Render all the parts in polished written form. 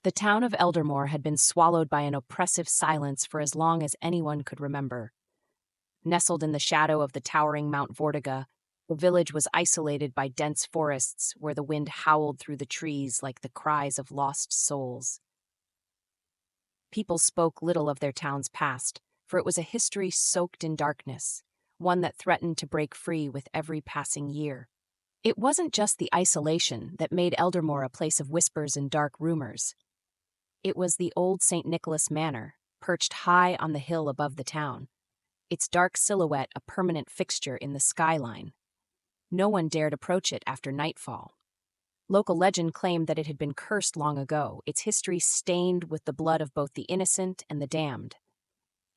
The town of Eldermore had been swallowed by an oppressive silence for as long as anyone could remember. Nestled in the shadow of the towering Mount Vortiga, the village was isolated by dense forests where the wind howled through the trees like the cries of lost souls. People spoke little of their town's past, for it was a history soaked in darkness, one that threatened to break free with every passing year. It wasn't just the isolation that made Eldermore a place of whispers and dark rumors. It was the old St. Nicholas Manor, perched high on the hill above the town, its dark silhouette a permanent fixture in the skyline. No one dared approach it after nightfall. Local legend claimed that it had been cursed long ago, its history stained with the blood of both the innocent and the damned.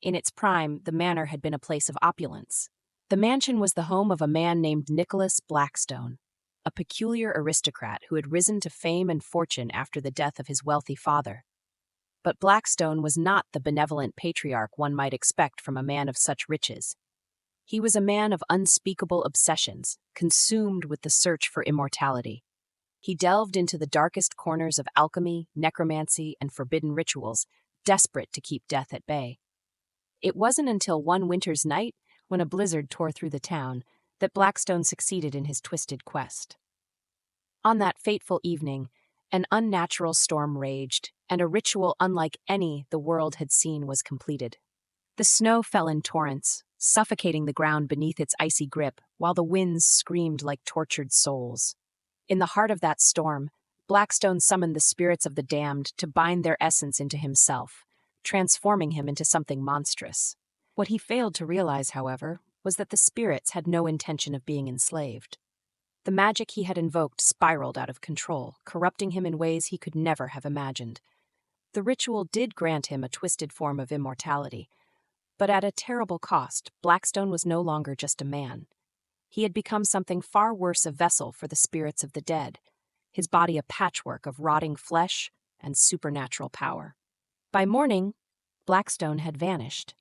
In its prime, the manor had been a place of opulence. The mansion was the home of a man named Nicholas Blackstone, a peculiar aristocrat who had risen to fame and fortune after the death of his wealthy father. But Blackstone was not the benevolent patriarch one might expect from a man of such riches. He was a man of unspeakable obsessions, consumed with the search for immortality. He delved into the darkest corners of alchemy, necromancy, and forbidden rituals, desperate to keep death at bay. It wasn't until one winter's night, when a blizzard tore through the town, that Blackstone succeeded in his twisted quest. On that fateful evening, an unnatural storm raged, and a ritual unlike any the world had seen was completed. The snow fell in torrents, suffocating the ground beneath its icy grip, while the winds screamed like tortured souls. In the heart of that storm, Blackstone summoned the spirits of the damned to bind their essence into himself, transforming him into something monstrous. What he failed to realize, however, was that the spirits had no intention of being enslaved. The magic he had invoked spiraled out of control, corrupting him in ways he could never have imagined. The ritual did grant him a twisted form of immortality, but at a terrible cost. Blackstone was no longer just a man. He had become something far worse, a vessel for the spirits of the dead, his body a patchwork of rotting flesh and supernatural power. By morning, Blackstone had vanished.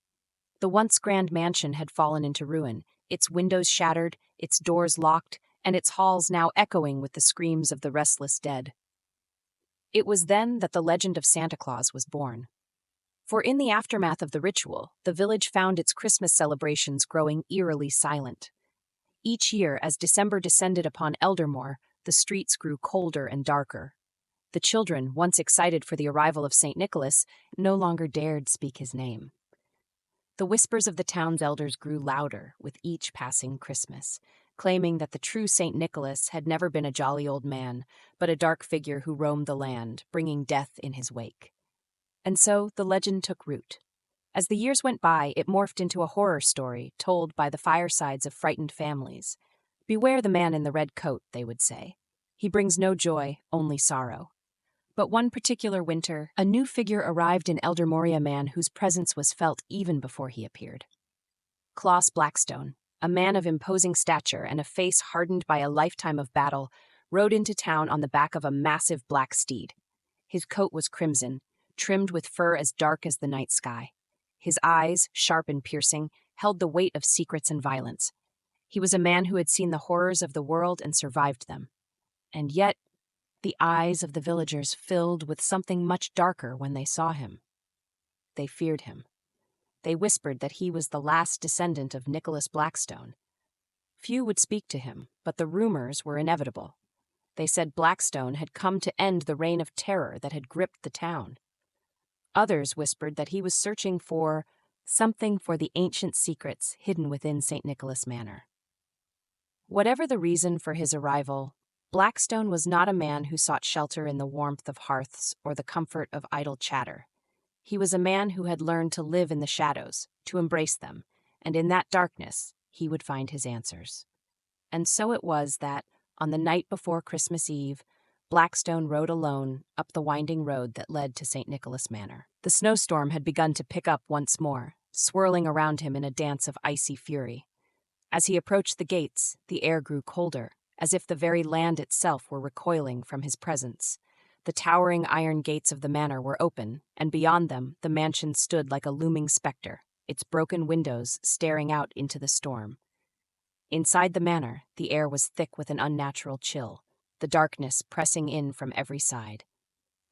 The once grand mansion had fallen into ruin, its windows shattered, its doors locked, and its halls now echoing with the screams of the restless dead. It was then that the legend of Santa Claus was born. For in the aftermath of the ritual, the village found its Christmas celebrations growing eerily silent. Each year, as December descended upon Eldermore, the streets grew colder and darker. The children, once excited for the arrival of St. Nicholas, no longer dared speak his name. The whispers of the town's elders grew louder with each passing Christmas, claiming that the true St. Nicholas had never been a jolly old man, but a dark figure who roamed the land, bringing death in his wake. And so the legend took root. As the years went by, it morphed into a horror story told by the firesides of frightened families. "Beware the man in the red coat," they would say. "He brings no joy, only sorrow." But one particular winter, a new figure arrived in Eldermore, a man whose presence was felt even before he appeared. Claus Blackstone, a man of imposing stature and a face hardened by a lifetime of battle, rode into town on the back of a massive black steed. His coat was crimson, trimmed with fur as dark as the night sky. His eyes, sharp and piercing, held the weight of secrets and violence. He was a man who had seen the horrors of the world and survived them. And yet, the eyes of the villagers filled with something much darker when they saw him. They feared him. They whispered that he was the last descendant of Nicholas Blackstone. Few would speak to him, but the rumors were inevitable. They said Blackstone had come to end the reign of terror that had gripped the town. Others whispered that he was searching for something, for the ancient secrets hidden within St. Nicholas Manor. Whatever the reason for his arrival, Blackstone was not a man who sought shelter in the warmth of hearths or the comfort of idle chatter. He was a man who had learned to live in the shadows, to embrace them, and in that darkness he would find his answers. And so it was that, on the night before Christmas Eve, Blackstone rode alone up the winding road that led to St. Nicholas Manor. The snowstorm had begun to pick up once more, swirling around him in a dance of icy fury. As he approached the gates, the air grew colder, as if the very land itself were recoiling from his presence. The towering iron gates of the manor were open, and beyond them the mansion stood like a looming specter, its broken windows staring out into the storm. Inside the manor, the air was thick with an unnatural chill, the darkness pressing in from every side.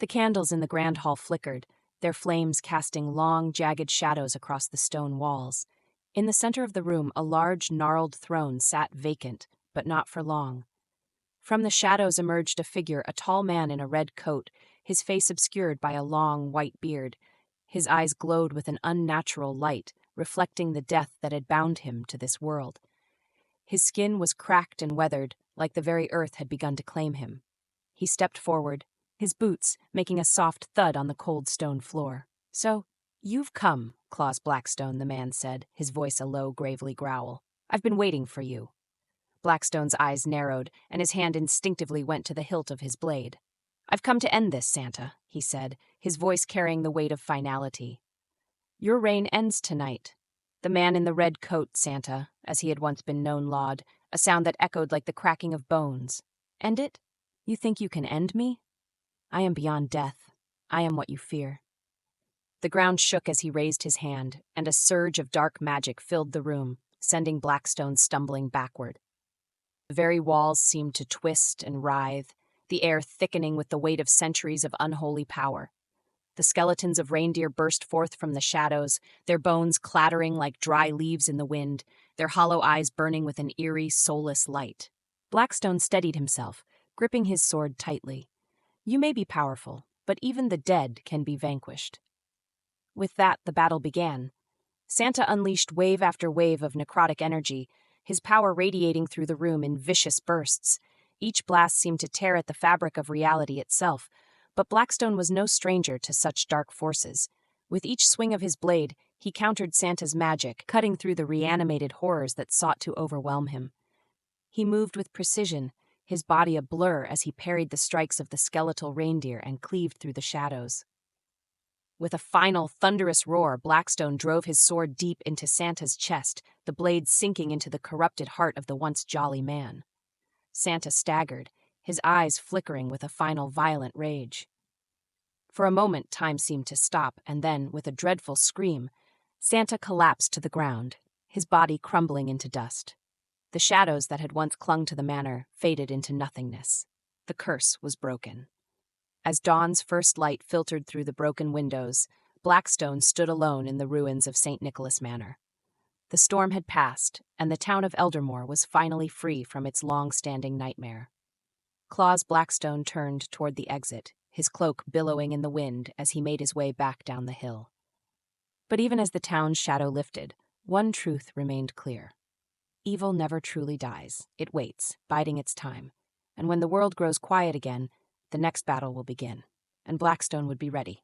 The candles in the grand hall flickered, their flames casting long, jagged shadows across the stone walls. In the center of the room, a large, gnarled throne sat vacant, but not for long. From the shadows emerged a figure, a tall man in a red coat, his face obscured by a long, white beard. His eyes glowed with an unnatural light, reflecting the death that had bound him to this world. His skin was cracked and weathered, like the very earth had begun to claim him. He stepped forward, his boots making a soft thud on the cold stone floor. "So, you've come, Claus Blackstone," the man said, his voice a low, gravely growl. "I've been waiting for you." Blackstone's eyes narrowed, and his hand instinctively went to the hilt of his blade. "I've come to end this, Santa," he said, his voice carrying the weight of finality. "Your reign ends tonight." The man in the red coat, Santa, as he had once been known, lawed, a sound that echoed like the cracking of bones. "End it? You think you can end me? I am beyond death. I am what you fear." The ground shook as he raised his hand, and a surge of dark magic filled the room, sending Blackstone stumbling backward. The very walls seemed to twist and writhe, the air thickening with the weight of centuries of unholy power. The skeletons of reindeer burst forth from the shadows, their bones clattering like dry leaves in the wind, their hollow eyes burning with an eerie, soulless light. Blackstone steadied himself, gripping his sword tightly. "You may be powerful, but even the dead can be vanquished." With that, the battle began. Santa unleashed wave after wave of necrotic energy, his power radiating through the room in vicious bursts. Each blast seemed to tear at the fabric of reality itself, but Blackstone was no stranger to such dark forces. With each swing of his blade, he countered Santa's magic, cutting through the reanimated horrors that sought to overwhelm him. He moved with precision, his body a blur as he parried the strikes of the skeletal reindeer and cleaved through the shadows. With a final, thunderous roar, Blackstone drove his sword deep into Santa's chest, the blade sinking into the corrupted heart of the once jolly man. Santa staggered, his eyes flickering with a final violent rage. For a moment, time seemed to stop, and then, with a dreadful scream, Santa collapsed to the ground, his body crumbling into dust. The shadows that had once clung to the manor faded into nothingness. The curse was broken. As dawn's first light filtered through the broken windows, Blackstone stood alone in the ruins of St. Nicholas Manor. The storm had passed, and the town of Eldermore was finally free from its long-standing nightmare. Claus Blackstone turned toward the exit, his cloak billowing in the wind as he made his way back down the hill. But even as the town's shadow lifted, one truth remained clear. Evil never truly dies. It waits, biding its time. And when the world grows quiet again, the next battle will begin, and Blackstone would be ready.